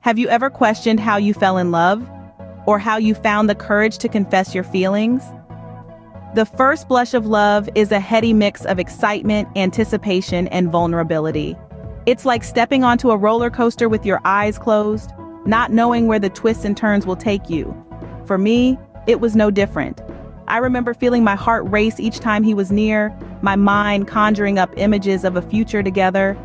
Have you ever questioned how you fell in love? Or how you found the courage to confess your feelings? The first blush of love is a heady mix of excitement, anticipation, and vulnerability. It's like stepping onto a roller coaster with your eyes closed, not knowing where the twists and turns will take you. For me, it was no different. I remember feeling my heart race each time he was near, my mind conjuring up images of a future together.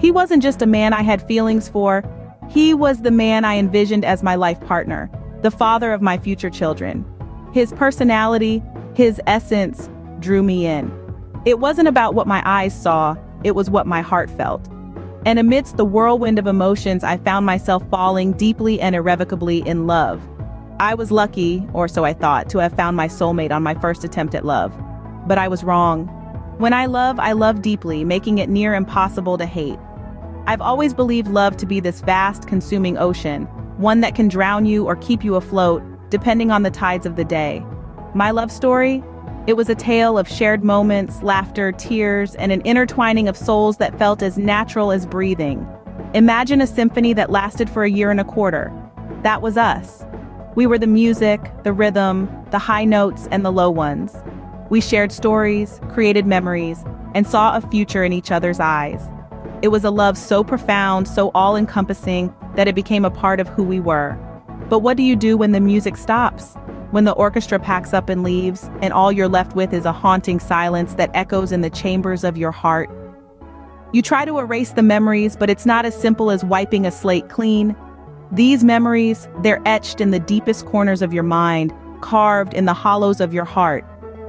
He wasn't just a man I had feelings for, he was the man I envisioned as my life partner, the father of my future children. His personality, his essence, drew me in. It wasn't about what my eyes saw, it was what my heart felt. And amidst the whirlwind of emotions, I found myself falling deeply and irrevocably in love. I was lucky, or so I thought, to have found my soulmate on my first attempt at love. But I was wrong. When I love deeply, making it near impossible to hate. I've always believed love to be this vast, consuming ocean, one that can drown you or keep you afloat, depending on the tides of the day. My love story? It was a tale of shared moments, laughter, tears, and an intertwining of souls that felt as natural as breathing. Imagine a symphony that lasted for a year and a quarter. That was us. We were the music, the rhythm, the high notes, and the low ones. We shared stories, created memories, and saw a future in each other's eyes. It was a love so profound, so all-encompassing, that it became a part of who we were. But what do you do when the music stops? When the orchestra packs up and leaves, and all you're left with is a haunting silence that echoes in the chambers of your heart? You try to erase the memories, but it's not as simple as wiping a slate clean. These memories, they're etched in the deepest corners of your mind, carved in the hollows of your heart.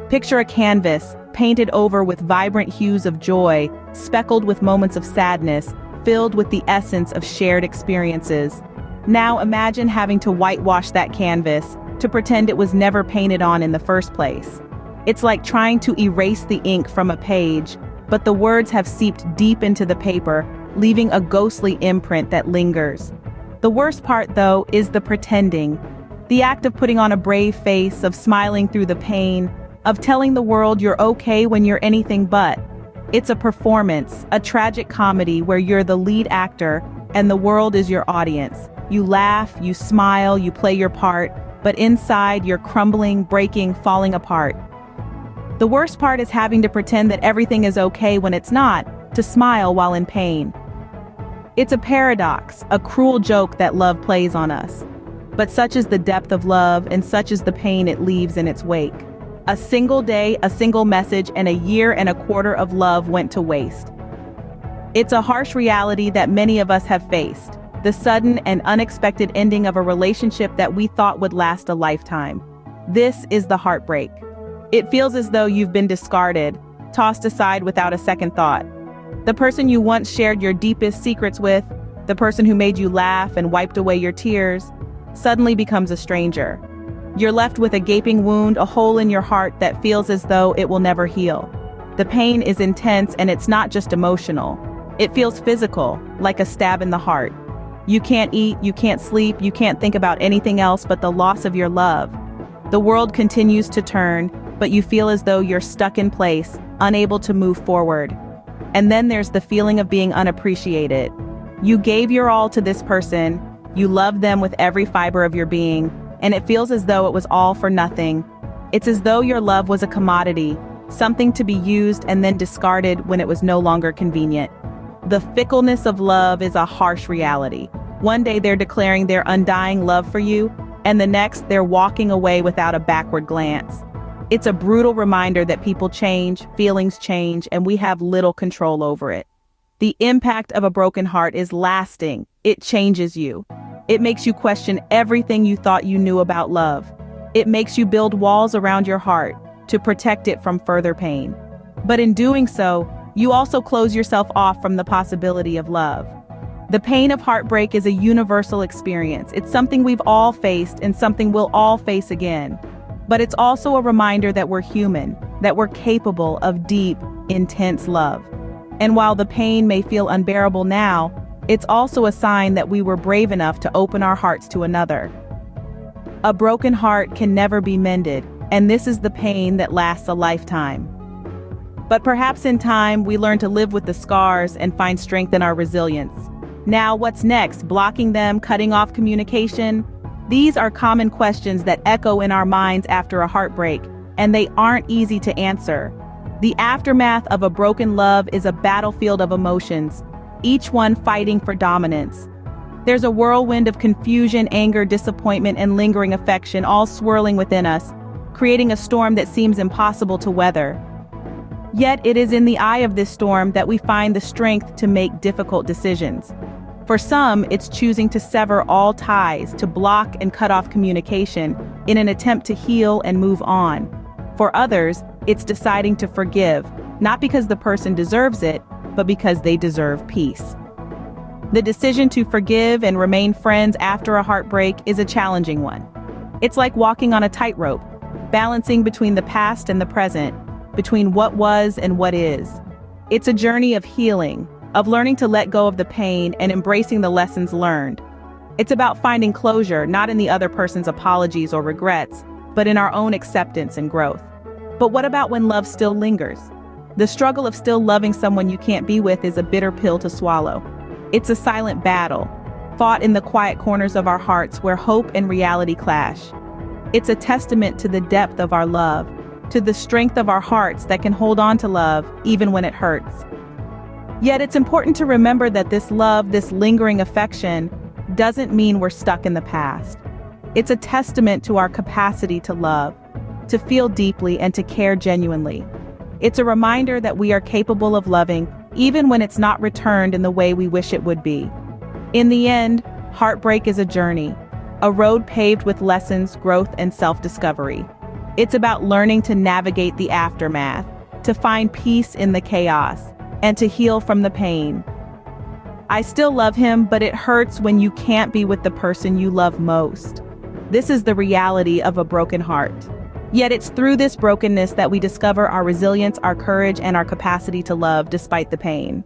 Picture a canvas, painted over with vibrant hues of joy, speckled with moments of sadness, filled with the essence of shared experiences. Now imagine having to whitewash that canvas, to pretend it was never painted on in the first place. It's like trying to erase the ink from a page, but the words have seeped deep into the paper, leaving a ghostly imprint that lingers. The worst part, though, is the pretending. The act of putting on a brave face, of smiling through the pain, of telling the world you're okay when you're anything but. It's a performance, a tragic comedy where you're the lead actor and the world is your audience. You laugh, you smile, you play your part, but inside you're crumbling, breaking, falling apart. The worst part is having to pretend that everything is okay when it's not, to smile while in pain. It's a paradox, a cruel joke that love plays on us. But such is the depth of love, and such is the pain it leaves in its wake. A single day, a single message, and a year and a quarter of love went to waste. It's a harsh reality that many of us have faced, the sudden and unexpected ending of a relationship that we thought would last a lifetime. This is the heartbreak. It feels as though you've been discarded, tossed aside without a second thought. The person you once shared your deepest secrets with, the person who made you laugh and wiped away your tears, suddenly becomes a stranger. You're left with a gaping wound, a hole in your heart that feels as though it will never heal. The pain is intense, and it's not just emotional. It feels physical, like a stab in the heart. You can't eat, you can't sleep, you can't think about anything else but the loss of your love. The world continues to turn, but you feel as though you're stuck in place, unable to move forward. And then there's the feeling of being unappreciated. You gave your all to this person, you loved them with every fiber of your being, and it feels as though it was all for nothing. It's as though your love was a commodity, something to be used and then discarded when it was no longer convenient. The fickleness of love is a harsh reality. One day they're declaring their undying love for you, and the next they're walking away without a backward glance. It's a brutal reminder that people change, feelings change, and we have little control over it. The impact of a broken heart is lasting. It changes you. It makes you question everything you thought you knew about love. It makes you build walls around your heart to protect it from further pain. But in doing so, you also close yourself off from the possibility of love. The pain of heartbreak is a universal experience. It's something we've all faced and something we'll all face again. But it's also a reminder that we're human, that we're capable of deep, intense love. And while the pain may feel unbearable now, it's also a sign that we were brave enough to open our hearts to another. A broken heart can never be mended, and this is the pain that lasts a lifetime. But perhaps in time, we learn to live with the scars and find strength in our resilience. Now, what's next? Blocking them, cutting off communication? These are common questions that echo in our minds after a heartbreak, and they aren't easy to answer. The aftermath of a broken love is a battlefield of emotions, each one fighting for dominance. There's a whirlwind of confusion, anger, disappointment, and lingering affection all swirling within us, creating a storm that seems impossible to weather. Yet it is in the eye of this storm that we find the strength to make difficult decisions. For some, it's choosing to sever all ties, to block and cut off communication in an attempt to heal and move on. For others, it's deciding to forgive, not because the person deserves it, but because they deserve peace. The decision to forgive and remain friends after a heartbreak is a challenging one. It's like walking on a tightrope, balancing between the past and the present, between what was and what is. It's a journey of healing, of learning to let go of the pain and embracing the lessons learned. It's about finding closure, not in the other person's apologies or regrets, but in our own acceptance and growth. But what about when love still lingers? The struggle of still loving someone you can't be with is a bitter pill to swallow. It's a silent battle, fought in the quiet corners of our hearts where hope and reality clash. It's a testament to the depth of our love, to the strength of our hearts that can hold on to love even when it hurts. Yet it's important to remember that this love, this lingering affection, doesn't mean we're stuck in the past. It's a testament to our capacity to love, to feel deeply, and to care genuinely. It's a reminder that we are capable of loving even when it's not returned in the way we wish it would be. In the end, heartbreak is a journey, a road paved with lessons, growth, and self-discovery. It's about learning to navigate the aftermath, to find peace in the chaos, and to heal from the pain. I still love him, but it hurts when you can't be with the person you love most. This is the reality of a broken heart. Yet it's through this brokenness that we discover our resilience, our courage, and our capacity to love despite the pain.